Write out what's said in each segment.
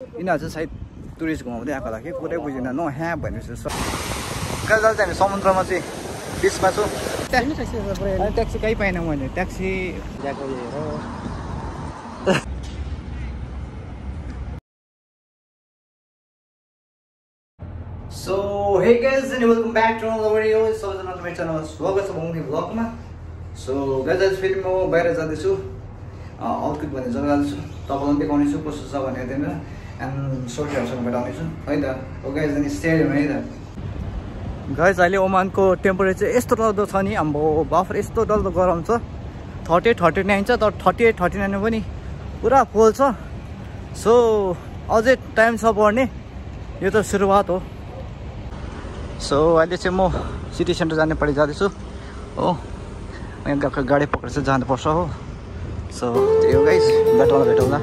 यिनीहरू चाहिँ सायद टुरिस्ट घुमाउँदै आएको होला कि कुरै बुझेन न ह्या भनेपछि कहिले जान्छ हामी समुद्रमा चाहिँ बिचमा छु ट्याक्सी कहीँ पाइनँ मैले ट्याक्सी ल्याएको so hey guys and welcome back to another video सबैजना मेरो च्यानलमा स्वागत छ बङ्गी भ्लगमा सो गाइज आज फेरि म बाहिर जाँदैछु आउटफिट भन्ने जग्गा जाँदैछु तपाईँलाई देखाउने छु कस्तो छ भनेर त्यहाँनिर एन्ड सोल्टीहरूसँग भेटाउनेछु है त हो गाइज अनि स्टेडियम है त गाइज अहिले ओमानको टेम्परेचर यस्तो डल्दो छ नि हाम्रो बाफर यस्तो डल्दो गरम छ 38-39 छ तर 38-39 पनि पुरा कोल्ड छ सो अझै टाइम छ बढ्ने यो त सुरुवात हो सो अहिले चाहिँ म सिटी सेन्टर जाने परि जाँदैछु हो यहाँ गाडी पक्रेर चाहिँ जानुपर्छ हो सो त्यही हो गाइस भेटौँला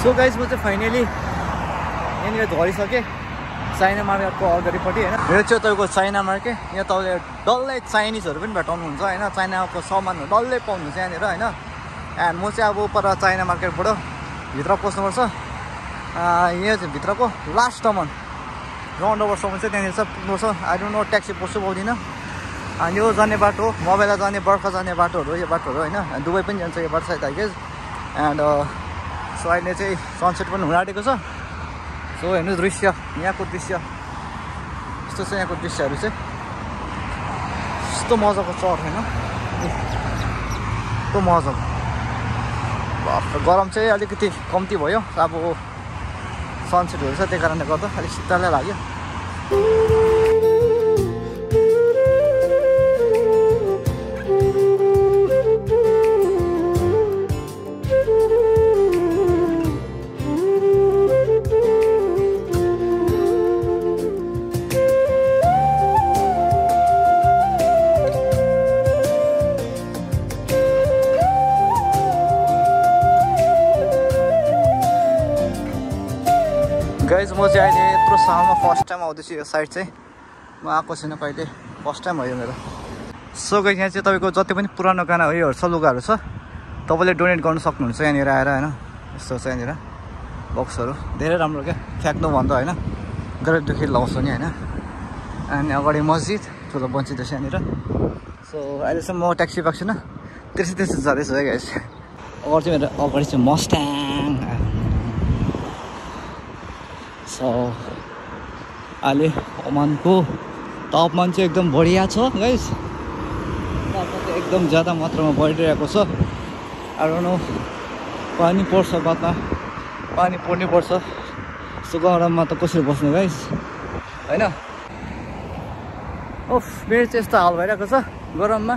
सो गाइज म चाहिँ फाइनली यहाँनिर झरिसकेँ चाइना मार्केटको अगाडिपट्टि होइन यो चाहिँ तपाईँको चाइना मार्केट यहाँ तपाईँले डल्लै चाइनिजहरू पनि भेटाउनुहुन्छ होइन चाइनाको सामानहरू डल्लै पाउनुहुन्छ यहाँनिर होइन एन्ड म चाहिँ अब पर चाइना मार्केटबाट भित्र पस्नुपर्छ यहाँ चाहिँ भित्रको लास्टसम्म राउन्ड ओभरसम्म चाहिँ त्यहाँनिर चाहिँ पुग्नुपर्छ आई डोन्ट नो ट्याक्सी पस्छु पाउँदिनँ अनि यो जाने बाटो मोबाइल जाने बर्खा जाने बाटोहरू यो बाटोहरू होइन दुबई पनि जान्छ यो बाटो सायद आई गेस एन्ड सो अहिले चाहिँ सनसेट पनि हुन आँटेको छ सो हेर्नु दृश्य यहाँको दृश्य यस्तो छ यहाँको दृश्यहरू चाहिँ यस्तो मजाको चर होइन यस्तो मजाको गरम चाहिँ अलिकति कम्ती भयो अब सनसेटहरू छ त्यही कारणले गर्दा अलिक शीतलै लाग्यो गाइज म चाहिँ अहिले यत्रो सालमा फर्स्ट टाइम आउँदैछु यो साइड चाहिँ म आएको छुइनँ कहिले फर्स्ट टाइम भयो मेरो सो गाइज यहाँ चाहिँ तपाईँको जति पनि पुरानो गाना उयोहरू छ लुगाहरू छ तपाईँले डोनेट गर्नु सक्नुहुन्छ यहाँनिर आएर होइन यस्तो छ यहाँनिर बक्सहरू धेरै राम्रो क्या फ्याँक्नुभन्दा होइन गरेदेखि लगाउँछ नि होइन अनि अगाडि मस्जिद ठुलो बन्चिँद छ यहाँनिर सो अहिलेसम्म म ट्याक्सी पाएको छुइनँ त्यसै जाँदैछु है गाइज अगाडि चाहिँ मेरो अगाडि चाहिँ मस्ट्याङ सो अहिले ओमानको तापमान चाहिँ एकदम बढिया छ गाइस तापमान चाहिँ एकदम ज्यादा मात्रामा बढिरहेको छ आउनु पानी पर्छ बादमा पानी पर्नै पर्छ यस्तो गरममा त कसरी बस्नु गाइस होइन ओफ मेरो चाहिँ यस्तो हाल भइरहेको छ गरममा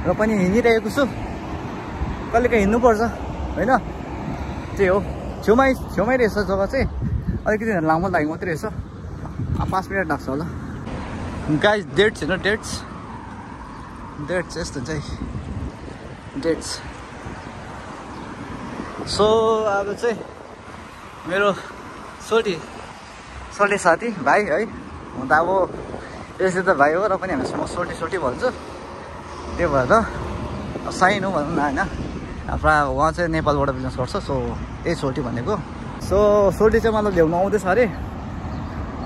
र पनि हिँडिरहेको छु कहिले काहीँ हिँड्नुपर्छ होइन त्यही हो छेउमै रहेछ जग्गा चाहिँ अलिकति लामो लागि मात्रै रहेछ 5 मिनट लाग्छ होला गाइस डेट्स होइन डेट्स यस्तो चाहिँ डेट्स सो अब चाहिँ मेरो सोल्टी साथी भाइ है हुन त अब यसले त भाइ हो र पनि हामी म सोल्टी भन्छु त्यो भएर साइन हो भनौँ न होइन प्रायः उहाँ चाहिँ नेपालबाट बिजनेस गर्छ सो त्यही सोल्टी भनेको सो सोल्टी चाहिँ मतलब ल्याउनु आउँदैछ अरे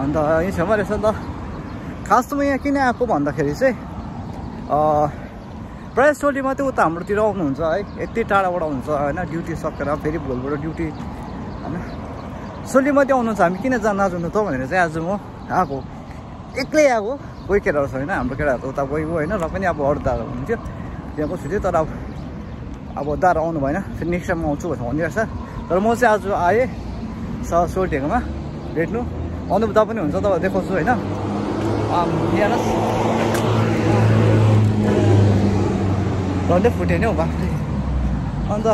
अन्त यहीँ छेउमा रहेछ नि त खास त म यहाँ किन आएको भन्दाखेरि चाहिँ प्रायः सोल्टीमा चाहिँ उता हाम्रोतिर आउनुहुन्छ है यति टाढाबाट आउनुहुन्छ होइन ड्युटी सकेर फेरि भोलिबाट ड्युटी होइन सोल्टीमा चाहिँ आउनुहुन्छ हामी किन नजानु त भनेर चाहिँ आज म आएको एक्लै आएको कोही केटाहरू छैन हाम्रो केटाहरू त उता गएको होइन र पनि अब अरू दाहरू हुनुहुन्थ्यो त्यहाँको छु तर अब दाहरू आउनु भएन फेरि नेक्स्ट टाइम आउँछु भनेर भनिरहेछ तर म चाहिँ आज आएँ सोल्टीहरूमा भेट्नु अनुभव पनि हुन्छ तपाईँ देखाउँछु होइन हेर्नुहोस् झन्डै फुट्यो नि हौ बाफ्रे अन्त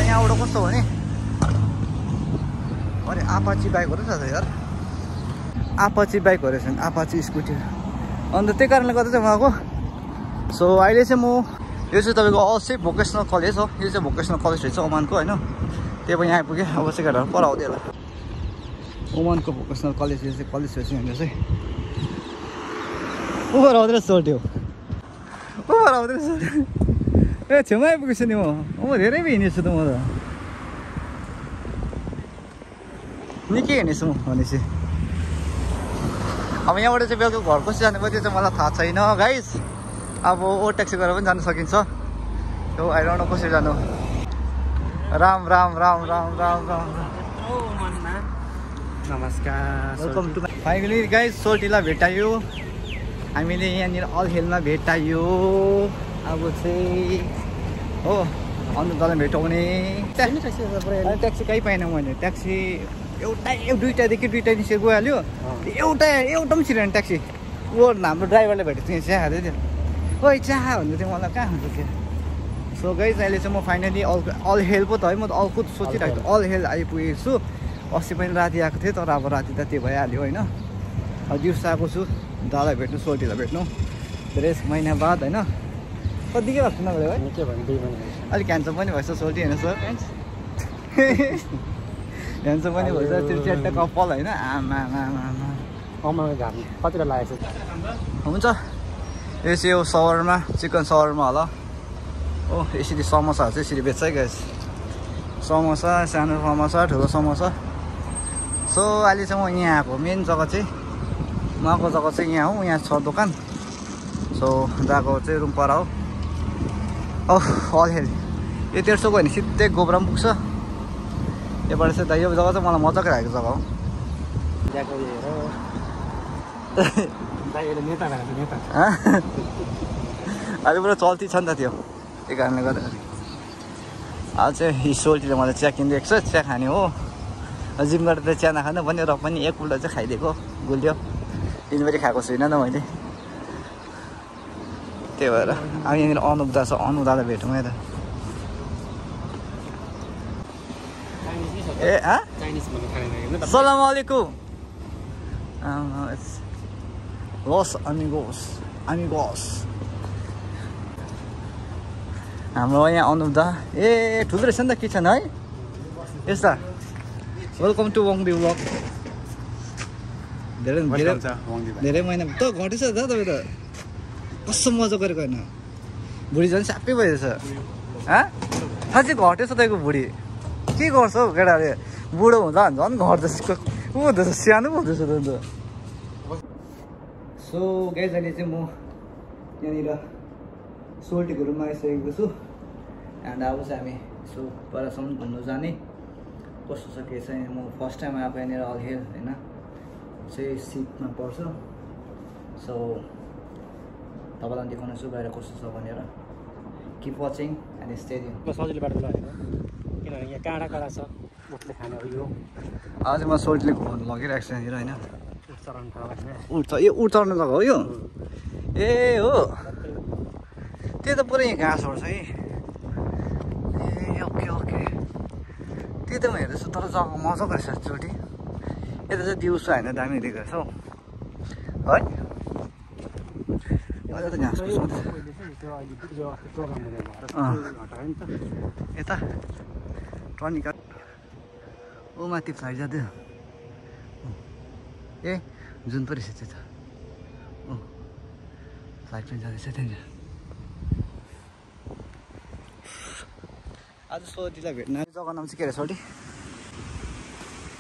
यहाँबाट कस्तो भने अरे आपाची बाइकहरू छ त यार आपाची बाइकहरू छन् आपाची स्कुटी अन्त त्यही कारणले गर्दा चाहिँ उहाँको सो अहिले चाहिँ म यो चाहिँ तपाईँको अवश्य भोकेसनल कलेज हो यो चाहिँ भोकेसनल कलेज रहेछ ओमानको होइन त्यही पनि यहाँ आइपुगेँ अब चाहिँ केटाहरू पढाउँदै होला ओमानको भोकेसनल कलेज यो चाहिँ कलेज रहेछ यहाँनिर चाहिँ उबर आउँदै रहेछ सोल्ट्यो उबर आउँदै रहेछ ए छेउमा आइपुगेछु नि म धेरै पो हिँडेछु त म त निकै हिँडेछु म भनेपछि अब यहाँबाट चाहिँ बेलुका घर कसरी जानु पर्यो त्यो चाहिँ मलाई थाहा छैन गाइस अब ओ ट्याक्सी गरेर पनि जानु सकिन्छ त्यो आइरहनु कसरी जानु राम राम राम राम राम राम नमस्कार वेलकम टु फाइनली गाइस सोल्टीलाई भेटायो हामीले यहाँनिर अल हिलमा भेटायो अब चाहिँ हो अन्त भेटाउने ट्याक्सी कहीँ पाइनँ मैले ट्याक्सी दुइटादेखि निस्केर गइहाल्यो एउटा पनि छिरेन ट्याक्सी ऊ हाम्रो ड्राइभरले भेटेको थिएँ चिया खाँदै थियो ओइ चिया भन्दै थियो मलाई कहाँ हुन्छ त्यो सो गाइस अहिले चाहिँ म फाइनली अल हेल पो त है म त अलकुद सोचिरहेको थिएँ अल हेल आइपुगेको छु अस्ति पनि राति आएको थिएँ तर अब राति त त्यो भइहाल्यो होइन अब दिउँसो आएको छु दादालाई भेट्नु सोल्टीलाई भेट्नु धेरै महिना बाद होइन कति के भएको नगऱ्यो है अलिक ह्यान्डसम पनि भएछ सोल्टी होइन सर ह्यान्डसम पनि भएछ त्यो च्याट्टा कपाल होइन आमा कतिवटा लागेको छ हुन्छ यो चाहिँ यो सवरमा चिकन सवरमा होला हो यसरी समोसाहरू चाहिँ यसरी बेच्छ है गाइस समोसा सानो समोसा ठुलो समोसा सो अहिले चाहिँ म यहाँ आएको मेन जग्गा चाहिँ म आएको जग्गा चाहिँ यहाँ हो यहाँ छ दोकान सो गएको चाहिँ रुम पर हो अल हेल यो 150 गयो भने सिधै गोब्राम पुग्छ यहाँबाट चाहिँ यो जग्गा चाहिँ मलाई मजाकै लागेको जग्गा हो अहिले पुरा चल्ती छ नि त त्यो त्यही कारणले गर्दाखेरि आज चाहिँ सोल्टीले मलाई चिया किनिदिएको छ चिया खाने हो जिम गरेर त चिया नखानु भन्यो र पनि एक उल्टा चाहिँ खाइदिएको गुलियो दिनभरि खाएको छुइनँ न मैले त्यही भएर अब यहाँनिर अनुपदा छ अनुदालाई भेटौँ है त ए सलाम अलैकुम लस अमिगोस हाम्रो यहाँ अनुपदा ए ठुलो रहेछ नि त किचन है यस्ता वेलकम टु वङदी ब्लग धेरै महिना त घटेछ त तपाईँ त कस्तो मजा गरेको होइन बुढी झन् स्याप्पै भइरहेछ साँच्चै घटेछ तपाईँको बुढी के गर्छ हौ केटाले बुढो हुँदा झन् घट्दैछ ऊ हुँदैछ सानो पो हुँदैछ त अन्त सो गाइस अहिले चाहिँ म यहाँनिर सोल्टीको रुममा आइसकेको छु एन्ड अब चाहिँ हामी सो परसम्म घुम्नु जाने कस्तो छ के छ म फर्स्ट टाइम आएको यहाँनिर अल हेल होइन चाहिँ सिटमा पर्छ सो तपाईँलाई देखाउनेछु बाहिर कस्तो छ भनेर किप वाचिङ एन्ड स्टेडियम सजिलो बाटो लगेको किनभने यहाँ काँडा काँडा छ बोटले खाने हो यो आज म सोल्टीले घुमाउनु लगिरहेको छु यहाँनिर होइन उठ यो उठ्ने जग्गा हो यो ए हो त्यो त पुरै घाँसहरू छ है ए ओके ओके त्यही त म हेर्दैछु तर जग्गा मजाको रहेछ चोटि यता चाहिँ दिउँसो होइन दामी देखेको रहेछ हौ है अहिले त घाँस यता टर्निका ऊ माथि फ्लाइट जाँदै ए जुन पो रहेछ त्यो त फ्लाइट पनि जाँदैछ त्यहाँनिर आज सोल्टीलाई भेट्न जग्गा नाम चाहिँ के अरे सोल्टी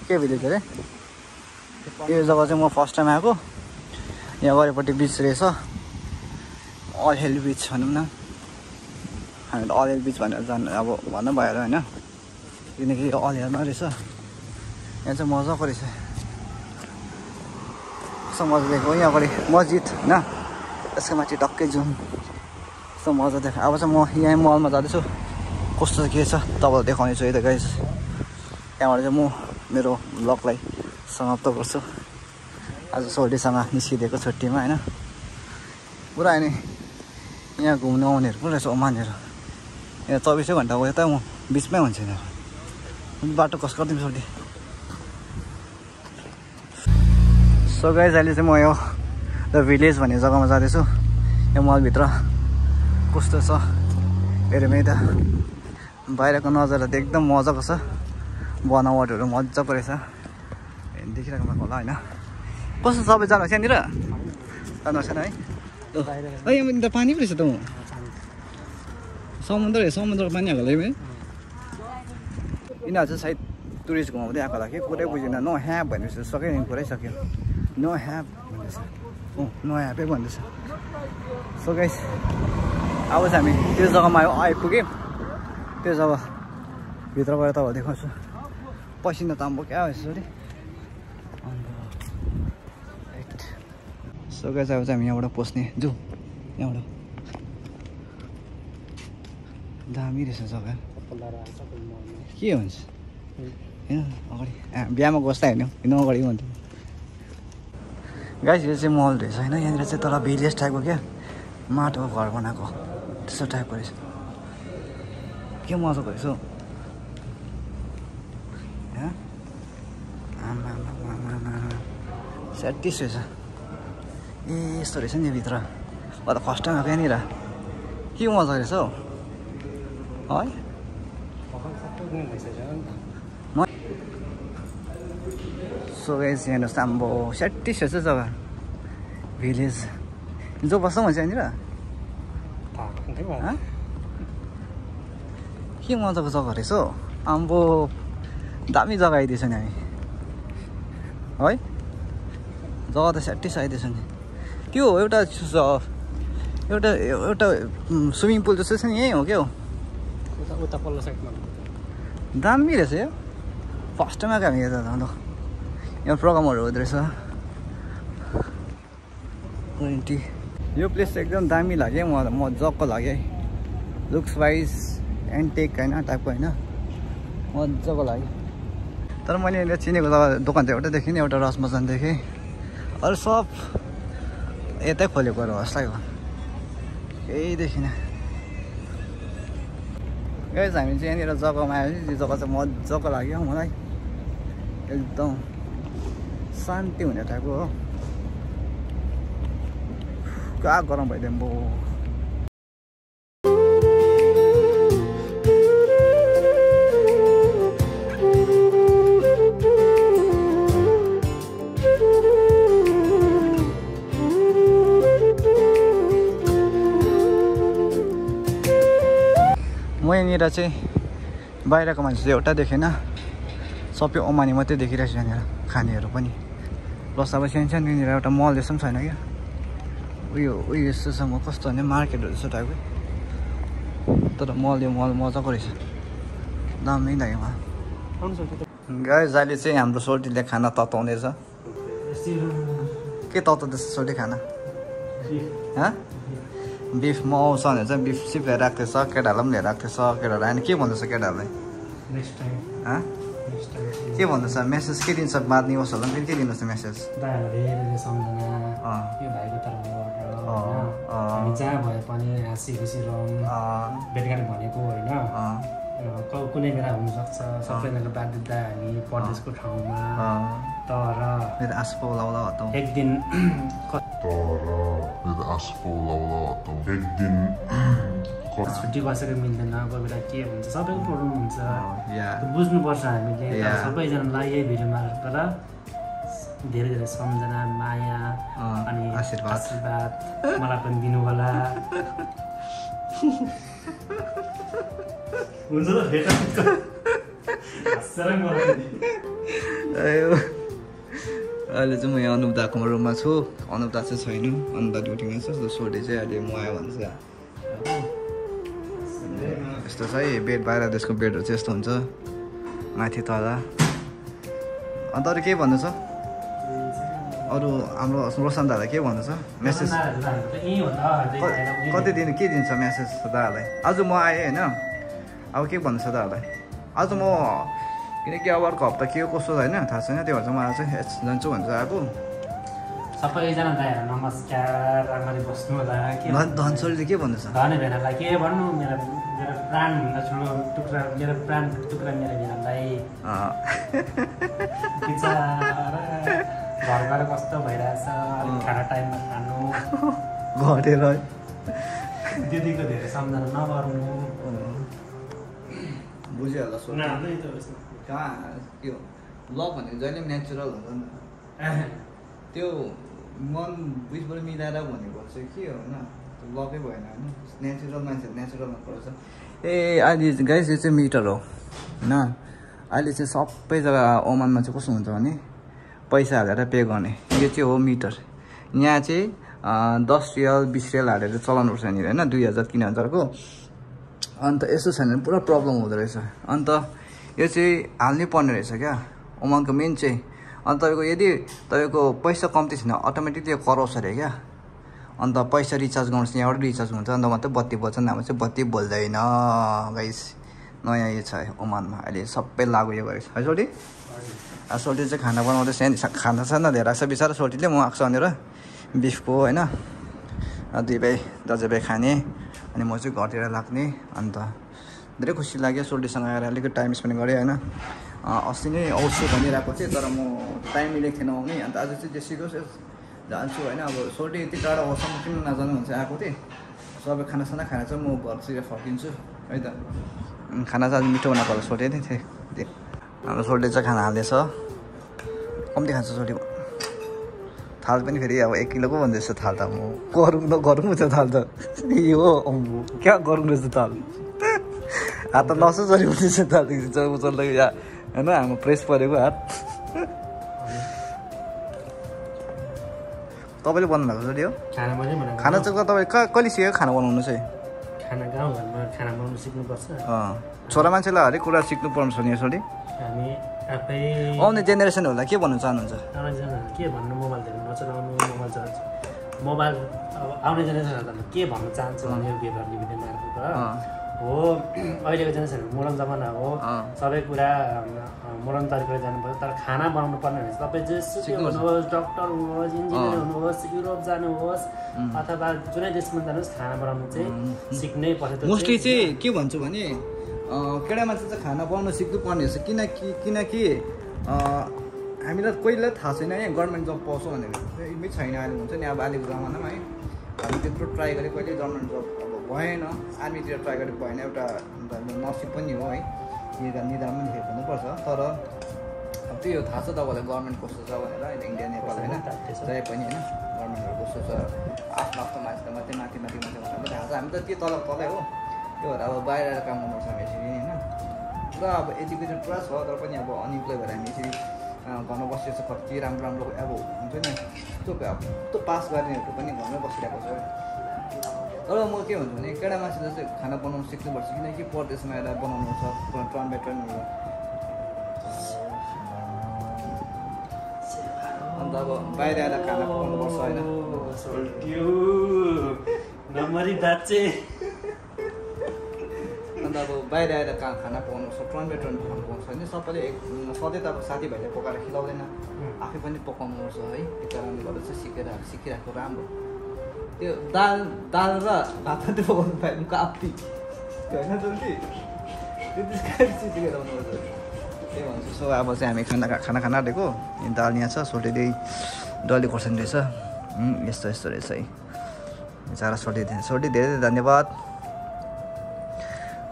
के भिलेज अरे यो जग्गा चाहिँ म फर्स्ट टाइम आएको यहाँ वरिपट्टि बिच रहेछ अल हेल बिच भनौँ न हामी अल हेल बिच भनेर जानु अब भन्नु भएर होइन किनकि यो अल हेलमा रहेछ यहाँ चाहिँ मजाको रहेछ कस्तो मजा देखेको यहाँ अगाडि मस्जिद होइन त्यसको माथि टक्कै जुन कस्तो मजा देखायो अब चाहिँ म यहाँ मलमा जाँदैछु कस्तो के छ तपाईँलाई देखाउने छु है त गाइस त्यहाँबाट चाहिँ म मेरो ब्लगलाई समाप्त गर्छु आज सोल्टीसँग निस्किदिएको छुट्टीमा होइन पुरा नि यहाँ घुम्नु आउनेहरू पो रहेछ ओमानहरू यहाँ 24 घन्टा यता म बिचमै हुन्छ यिनीहरू बाटो कस गरिदिनु सक्ने सो गाइज अहिले चाहिँ म यो द भिलेज भन्ने जग्गामा जाँदैछु यो मलभित्र कस्तो छ हेरौँ है त बाहिरको नजारा त एकदम मजाको छ बनावटहरू मजाको रहेछ देखिरहेको भएको होला होइन कस्तो सबै जानुहोस् यहाँनिर जानुहोस् होइन है यहाँ त पानी पो रहेछ त समुद्रको पानी आएको होला है यिनीहरू चाहिँ सायद टुरिस्ट घुमाउँदै आएको होला कि कुरै बुझेन नो ह्याप भनेपछि सकै पुरै सक्यो नो ह्याप भन्दैछ नो ह्यापै भन्दैछ सो गाइस अब चाहिँ हामी त्यो जग्गामा आइपुग्यौँ त्यो जग्गा भित्र गएर तपाईँहरू देखाउँछु पसिना त आम्बो क्या भएछ अरे सो गाइस अब चाहिँ हामी यहाँबाट पस्ने जाउँ यहाँबाट दामी रहेछ जग्गा के हुन्छ होइन अगाडि बिहामा गस्ता हेर्नु हिँड्नु अगाडि भन्थ्यो गाइस यो चाहिँ मल रहेछ होइन यहाँनिर चाहिँ तर भिलेज टाइपको क्या माटोको घर बनाएको त्यस्तो टाइपको रहेछ के मजाको रहेछ हौ स्याटिस रहेछ ए यस्तो रहेछ नि भित्र म त फर्स्ट टाइम आएको यहाँनिर के मजा रहेछ हौ है सो गाइस यहाँ हेर्नुहोस् आम्बो स्याटिस रहेछ जग्गा भिलेज जो बस्छौँ भन्छ यहाँनिर के मजाको जग्गा रहेछ हौ आम्बो दामी जग्गा आइदिएछ नि हामी है जग्गा त स्याटिस आइदिएछ नि त्यो एउटा स्विमिङ पुल जस्तो छ नि यहीँ हो क्या हो उता पल्लो साइडमा दामी रहेछ यो फर्स्ट टाइम आएको हामी यता त यहाँ प्रोग्रामहरू हुँदो रहेछ यो प्लेस चाहिँ एकदम दामी लाग्यो मजाको लाग्यो है लुक्स वाइज एन्टेक होइन टाइपको होइन मजाको लाग्यो तर मैले यहाँ चिनेको दोकान त एउटा देखेँ नि एउटा रसमसन देखेँ अरू सब यतै खोलेको जस्तै हो केही देखिनँ गाइस हामी चाहिँ यहाँनिर जग्गामा आयो यो जग्गा चाहिँ मजाको लाग्यो मलाई एकदम शान्ति हुने टाइपको हो कहाँ गरम भइदियो बो म यहाँनिर चाहिँ बाहिरको मान्छे चाहिँ एउटा देखेन सबै ओमानी मात्रै देखिरहेको छु यहाँनिर खानेहरू पनि प्लस अब सानो सानो यहाँनिर एउटा मल जस्तो पनि छैन क्या उयो यस्तोसँग कस्तो भने मार्केटहरू जस्तो टाइपको तर मल मजाको रहेछ दामी लाग्यो मलाई गाइस अहिले चाहिँ हाम्रो सोल्टीले खाना तताउँदैछ के तताउँदैछ सोल्टी खाना बिफ म आउँछ भनेर चाहिँ बिफ सिप लिएर राख्दैछ केटाहरूलाई पनि लिएर राख्दैछ केटाहरू आएन के भन्दैछ केटाहरूलाई के भन्दैछ मेसेज के दिन्छ बाँध्ने होस्टहरूलाई पनि के दिनुहोस् न मेसेज जहाँ भए पनि हाँसी खुसी रहौँ भेटघाट भनेको होइन कुनै बेला हुनसक्छ सबैजनाको बाध्यता हामी परदेशको ठाउँमा तर एक दिन छुट्टी बसेर मिल्दैन कोही बेला के हुन्छ सबैको प्रब्लम हुन्छ बुझ्नुपर्छ हामीले सबैजनालाई यही भिडियो मार्फत धेरै धेरै सम्झना माया अनि आशीर्वाद मलाई पनि दिनु होला हुन्छ अहिले चाहिँ म यहाँ अनुप दाको रुममा छु अनुप दा चाहिँ छैन अनुप दा ड्युटीमा छ सोधे चाहिँ अहिले म आयो भन्छ यस्तो छ है बेड बाहिर देशको बेडहरू चाहिँ यस्तो हुन्छ माथि तल अन्त अरू के भन्नु छ अरू हाम्रो रोशन दादा के भन्नु छ मेसेज कति दिन के दिन्छ मेसेज दादालाई आज म आएँ होइन अब के भन्नु छ दादालाई आज म किनकि अब अर्को हप्ता के कसो होइन थाहा छैन त्यो भएर चाहिँ मलाई चाहिँ जान्छु भन्छ आएको सबैजना दाइहरू नमस्कार, राम्ररी बस्नु होला। के धनसोलीले के भन्दैछ? धनी भेनालाई के भन्नु, मेरो प्राणभन्दा ठुलो टुक्रा, मेरो प्राण टुक्रा मेरो भेनालाई बिचारा घर गएर कस्तो भइरहेछ। खाना टाइममा खानु घटेर दिदीको धेरै सम्झना नगर्नु। बुझिहाल्छ कहाँ के हो लभ भनेको जहिले पनि नेचुरल हुन्छ नि त। त्यो मन बिचबाट मिलाएर भनेको चाहिँ के हो होइन, लभै भएन होइन। नेचुरल मान्छे नेचुरलमा पर्छ। अहिले गाइस यो चाहिँ मिटर हो होइन। अहिले चाहिँ सबै जग्गा ओमानमा चाहिँ कस्तो हुन्छ भने पैसा हालेर पे गर्ने, यो चाहिँ हो मिटर। यहाँ चाहिँ 10 रियल 20 रियल हालेर चलाउनुपर्छ यहाँनिर होइन, 2000 3000को। अन्त यस्तो छैन भने पुरा प्रब्लम हुँदो रहेछ। अन्त यो चाहिँ हाल्नै पर्ने रहेछ क्या ओमानको मेन चाहिँ। अन्त तपाईँको यदि तपाईँको पैसा कम्ती छैन अटोमेटिकली कराउँछ अरे क्या। अन्त पैसा रिचार्ज गर्नुहोस्, यहाँबाट रिचार्ज हुन्छ, अन्त मात्रै बत्ती बल्छ, नभए चाहिँ बत्ती बल्दैन गाइस। नयाँ यो छ ओमानमा अहिले सबै लागु यो गरेको छ है सोल्टी। सोल्टी चाहिँ खाना बनाउँदैछ, खाना साना धेरै आएको छ बिचरा सोल्टीले। म आएको छ भनेर बिफको होइन, दुई भाइ दाजुभाइ खाने, अनि म चाहिँ घरतिर लाग्ने। अन्त धेरै खुसी लाग्यो सोल्टीसँग आएर अलिकति टाइम स्पेन्ड गरेँ होइन। अस्ति नै आउँछु भनिरहेको थिएँ तर म टाइम मिलेको थिएन आउने। अन्त आज चाहिँ जेसिकोस् जान्छु होइन। अब सोल्टी यति टाढो आउँछम किन नजानु भन्छ आएको थिएँ। सबै खानासाना खाएर चाहिँ म घरतिर फर्किन्छु है त। खाना चाहिँ आज मिठो बनाएको होला सोल्टी नै थिएँ। हाम्रो सोल्टी चाहिँ खाना हाल्दैछ, कम्ती खान्छ सोल्टी। थाल पनि फेरि अब 1 किलोको भन्दैछ थाल त। म गरौँ छ थाल त यो क्या गरौँ रहेछ थाल। हात त नसोचरी हुँदैछ थाल चल्दै या होइन। हाम्रो प्रेस परेको हात। तपाईँले बनाउनु भएको छ यो खाना चाहिँ तपाईँ कहिले सिक्यो खाना बनाउनु चाहिँ? खाना गाउँघरमा खाना बनाउनु सिक्नुपर्छ। छोरा मान्छेलाई हरेक कुरा सिक्नु पर्छ नि यसरी। हामी आफै आउने जेनेरेसनहरूलाई के भन्नु चाहनुहुन्छ? के भन्नु, मोबाइल हेर्नु नचलाउनु, मोबाइल चलाउँछ। मोबाइल अब आउने जेनेरेसनहरूलाई के भन्न चाहन्छु भने यो गेमहरू भिडियो मार्फत हो। अहिलेको जेनेरेसन मोडर्न जमाना हो, सबै कुरा मोडर्न तरिकाले जानुपर्छ। तर खाना बनाउनु पर्ने भने तपाईँ जेसुकै हुनुहोस्, डक्टर हुनुहोस्, इन्जिनियर हुनुहोस्, युरोप जानुहोस् अथवा जुनै देशमा जानुहोस्, खाना बनाउनु चाहिँ सिक्नै पर्छ। मोस्टली चाहिँ के भन्छु भने केटा मान्छे चाहिँ खाना बनाउनु सिक्नु पर्ने रहेछ। किनकि हामीलाई कोहीलाई थाहा छैन है गभर्मेन्ट जब पाउँछौँ भनेको छैन अहिले हुन्छ नि। अब अहिलेको जमानामा है हामी त्यत्रो ट्राई गरेँ, कहिले गभर्मेन्ट जब अब भएन। आर्मीतिर ट्राई गरेको भएन, एउटा नसिब पनि हो है, निदान पनि हेर्नुपर्छ। तर अब त्यही हो, थाहा छ तपाईँलाई गभर्मेन्ट कस्तो छ भनेर अहिले इन्डिया नेपाल होइन जहीँ पनि होइन गभर्मेन्टहरू कस्तो छ। आफ्नो मान्छे त मात्रै माथि भनेर थाहा छ। हामी त त्यो तलै हो। त्यो भएर अब बाहिर आएर काम गर्नुपर्छ हामी यसरी होइन। पुरा अब एजुकेसन पुरा छ तर पनि अब अनइम्प्लोय भएर हामी यसरी घरमा बसिरहेको छ। कति राम्रो अब हुन्छ नि त्यो पास गर्नेहरू पनि घरमै बसिरहेको छ। तर म के भन्छु भने केटा मान्छेले चाहिँ खाना बनाउनु सिक्नुपर्छ, किनकि परदेशमा आएर बनाउनु छ टर्न बाई टर्नहरू। अन्त अब बाहिर आएर खाना बनाउनुपर्छ होइन। अन्त अब बाहिर आएर खाना पकाउनु छ, टर्न बाई टर्न पकाउनु पाउँछ होइन। सबैले सधैँ त अब साथीभाइले पकाएर खिलाउँदैन, आफै पनि पकाउनुपर्छ है। त्यो कारणले गर्दा चाहिँ सिकिरहेको राम्रो। त्यो दाल र भात मात्रै पकाउनु पायो काप्ती होइन जल्दी सिकेर आउनुपर्छ त्यही भन्छु। सो अब चाहिँ हामी खाना आँटेको दाल यहाँ छ। सोल्टीले डल्ले खोर्सानी रहेछ, यस्तो रहेछ है बिचरा सोल्टी धेरै धन्यवाद।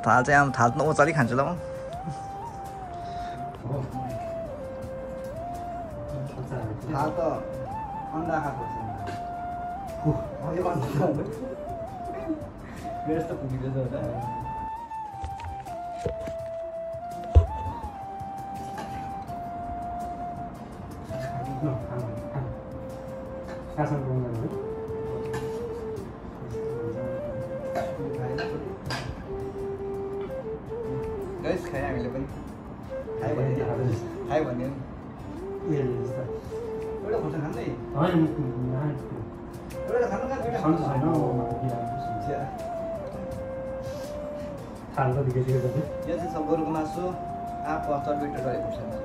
थाल चाहिँ अब थाल नचाली खान्छु ल म। थाल त अन्डा खाएको छ मेरो यस्तो पुगिँदैछ होला। गाइस खाएँ हामीले पनि खायो भने एउटा खोर्सानी खाँदै एउटा खानु यो चाहिँ छ गोरुको मासु, आँप अचार दुईवटा गरेको खोर्सानी।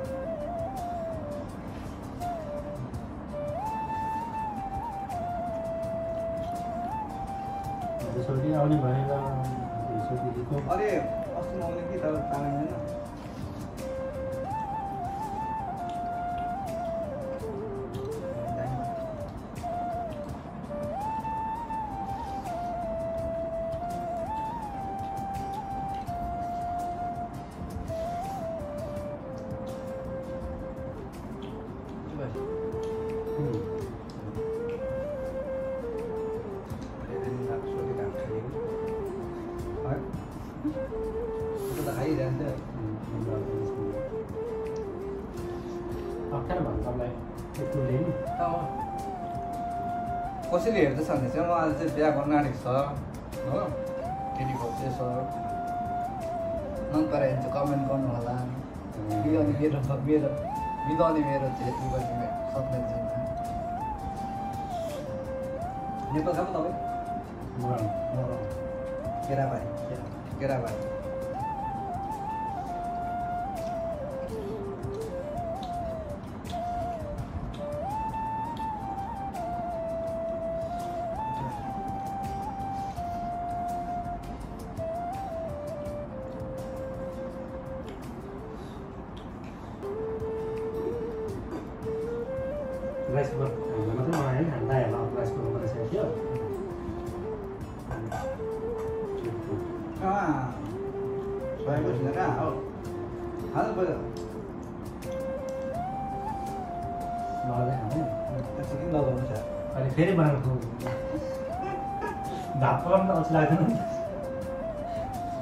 आउने भनेर सोधिदिएको अरे अस्ति आउने कि तर पाएन कसैले हेर्दैछ भने चाहिँ उहाँले चाहिँ बिहा गर्न आँटेको छ हो केटीको चाहिँ सर मन परायो भने चाहिँ कमेन्ट गर्नु होला मिलाउने मेरो चाहिँ उ गर्ने सक्दैन छैन नेपाल कहाँ तपाईँ केराबारी राइस कुकर मात्रै नआयो हान्दाहरूलाई अब राइस कुकर बनाइसकेको थियो अहिले फेरि बनाएको भात पकाउनु त अल्छी लाग्दैन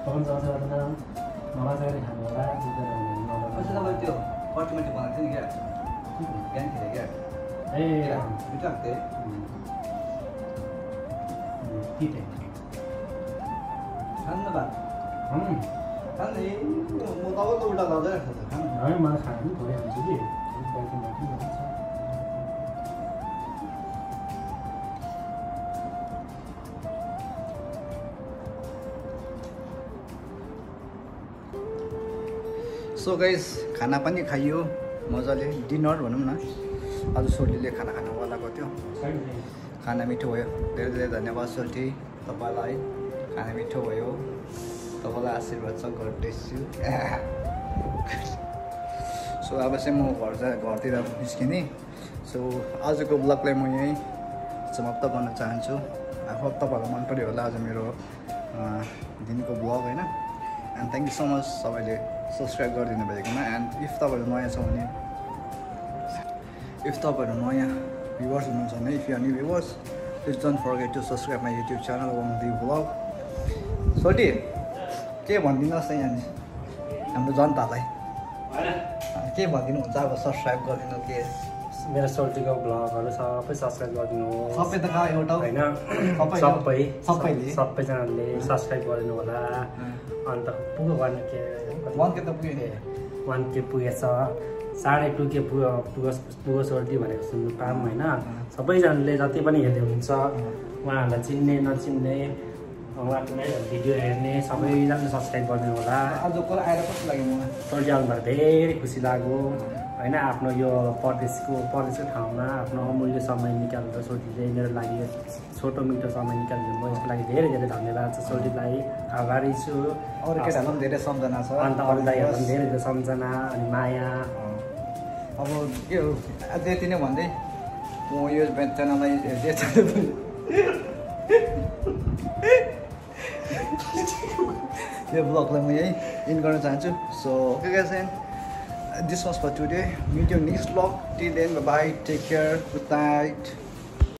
पकाउनु चाहिँ अल्छी लाग्दैन नमाजाले खानु होला तपाईँ त्यो कटिमटी बनाएको थियो नि क्या बिहान थियो क्या ए मिठो लाग्थ्यो तिते खानु भात खानु म तपाईँको उल्टा लाउँदै राख्छु त खानु है मलाई खानु थोरै खान्छु कि सो गाइस खाना पनि खाइयो मजाले डिनर भनौँ न आज सोल्टीले खाना खानु बोलाएको थियो खाना मिठो भयो धेरै धेरै धन्यवाद सोल्टी तपाईँलाई खाना मिठो भयो तपाईँलाई आशीर्वाद छ गर्दैछु सो अब चाहिँ म घरतिर निस्किने सो आजको ब्लगलाई म यहीँ समाप्त गर्न चाहन्छु आई होप तपाईँहरूलाई मन पऱ्यो होला आज मेरो दिनको ब्लग होइन and thank you so much सबैले सब्सक्राइब गरिदिनु भएकोमा एन्ड इफ तपाईँहरू नयाँ छ भने इफ तपाईँहरू नयाँ भ्युवर्स हुनुहुन्छ भने if you are new viewers please don't forget to subscribe my YouTube channel वान दि ब्लग सोटी के भनिदिनुहोस् न यहाँ हाम्रो जनतालाई के भनिदिनुहुन्छ अब सब्सक्राइब गरिदिनु के मेरो सोल्टीको ब्लगहरू सबै सब्सक्राइब गरिदिनु सबै त कहाँ एउटा होइन सबैजनाले सब्सक्राइब गरिदिनु होला अन्त पुग्यो गर्ने के 1K त पुग्यो नि 1K पुगेछ 2.5K पुगो सोल्टी भनेको सुन्नु पाऊँ होइन सबैजनाले जति पनि हेर्दै हुनुहुन्छ उहाँहरूलाई चिन्ने नचिन्ने उहाँको भिडियो हेर्ने सबैजनाले सब्सक्राइब गरिदिनु होला आज आएर कस्तो लाग्यो मलाई सोल्टी आउनुभएर धेरै खुसी लाग्यो होइन आफ्नो यो परदेशको ठाउँमा आफ्नो अमूल्य समय निकालेर सोल्टीले मेरो लागि छोटो मिठो समय निकालिदिनु भयो यसको लागि धेरै धेरै धन्यवाद छ सोल्टीलाई आभारी छु अरू केटाहरूलाई पनि धेरै सम्झना छ अन्त अरू दाइहरूलाई पनि धेरै धेरै सम्झना अनि माया अब के हो आज यति नै भन्दै म यो च्यानललाई यो ब्लगलाई म यही इन्ड गर्न चाहन्छु so okay guys this was for today. Meet you next vlog. Till then, bye bye. Take care. Good night.